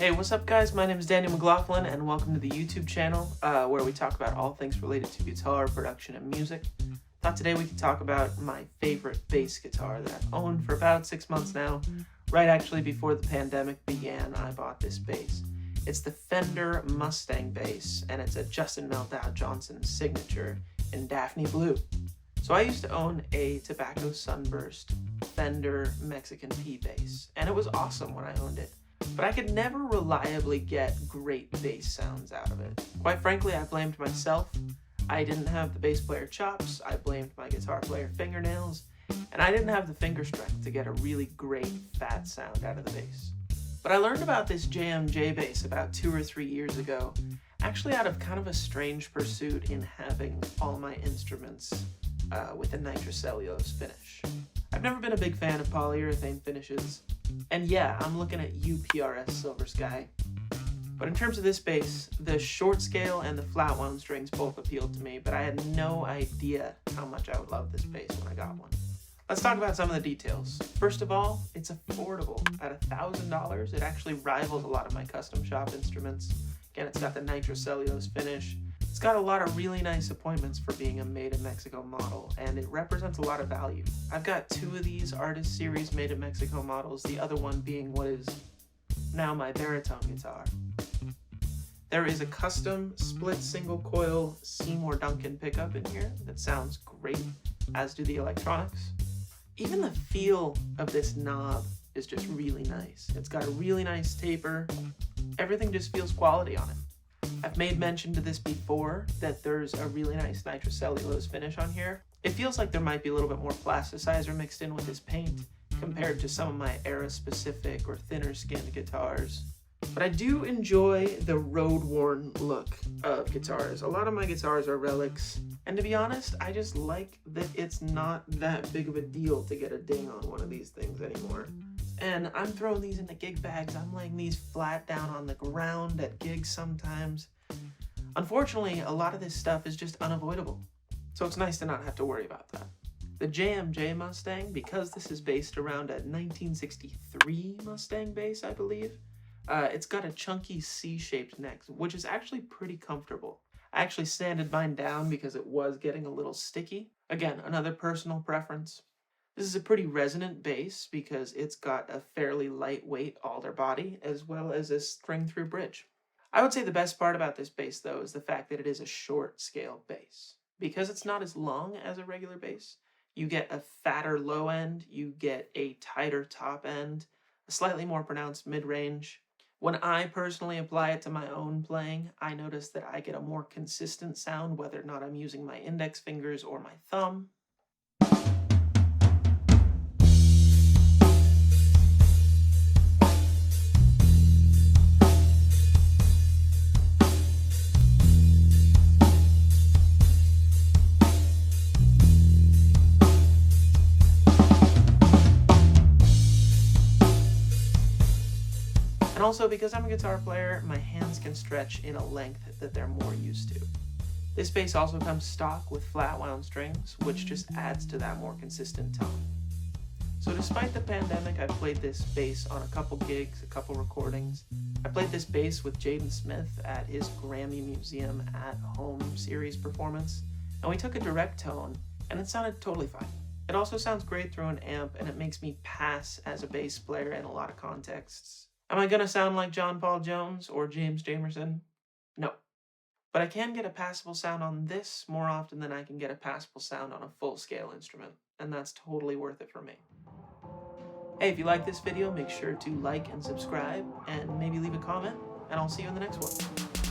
Hey, what's up guys? My name is Daniel McLaughlin and welcome to the YouTube channel where we talk about all things related to guitar, production, and music. Thought today we could talk about my favorite bass guitar that I've owned for about 6 months now. Right actually before the pandemic began, I bought this bass. It's the Fender Mustang bass and it's a Justin Meldal-Johnsen signature in Daphne Blue. So I used to own a Tobacco Sunburst Fender Mexican P bass and it was awesome when I owned it. But I could never reliably get great bass sounds out of it. Quite frankly, I blamed myself. I didn't have the bass player chops, I blamed my guitar player fingernails, and I didn't have the finger strength to get a really great fat sound out of the bass. But I learned about this JMJ bass about 2 or 3 years ago, actually out of kind of a strange pursuit in having all my instruments with a nitrocellulose finish. I've never been a big fan of polyurethane finishes, and yeah, I'm looking at UPRS Silver Sky. But in terms of this bass, the short scale and the flat wound strings both appealed to me, but I had no idea how much I would love this bass when I got one. Let's talk about some of the details. First of all, it's affordable. At $1,000, it actually rivals a lot of my custom shop instruments. Again, it's got the nitrocellulose finish. It's got a lot of really nice appointments for being a Made in Mexico model, and it represents a lot of value. I've got 2 of these Artist Series Made in Mexico models, the other one being what is now my baritone guitar. There is a custom split single coil Seymour Duncan pickup in here that sounds great, as do the electronics. Even the feel of this knob is just really nice. It's got a really nice taper. Everything just feels quality on it. I've made mention to this before that there's a really nice nitrocellulose finish on here. It feels like there might be a little bit more plasticizer mixed in with this paint compared to some of my era-specific or thinner-skinned guitars. But I do enjoy the road-worn look of guitars. A lot of my guitars are relics, and to be honest, I just like that it's not that big of a deal to get a ding on one of these things anymore. And I'm throwing these into gig bags. I'm laying these flat down on the ground at gigs sometimes. Unfortunately, a lot of this stuff is just unavoidable. So it's nice to not have to worry about that. The JMJ Mustang, because this is based around a 1963 Mustang bass, I believe, it's got a chunky C-shaped neck, which is actually pretty comfortable. I actually sanded mine down because it was getting a little sticky. Again, another personal preference. This is a pretty resonant bass because it's got a fairly lightweight alder body as well as a string-through bridge. I would say the best part about this bass though is the fact that it is a short scale bass. Because it's not as long as a regular bass, you get a fatter low end, you get a tighter top end, a slightly more pronounced mid-range. When I personally apply it to my own playing, I notice that I get a more consistent sound whether or not I'm using my index fingers or my thumb. And also, because I'm a guitar player, my hands can stretch in a length that they're more used to. This bass also comes stock with flat wound strings, which just adds to that more consistent tone. So despite the pandemic, I played this bass on a couple gigs, a couple recordings. I played this bass with Jaden Smith at his Grammy Museum at Home series performance, and we took a direct tone, and it sounded totally fine. It also sounds great through an amp, and it makes me pass as a bass player in a lot of contexts. Am I gonna sound like John Paul Jones or James Jamerson? No. But I can get a passable sound on this more often than I can get a passable sound on a full-scale instrument, and that's totally worth it for me. Hey, if you like this video, make sure to like and subscribe, and maybe leave a comment, and I'll see you in the next one.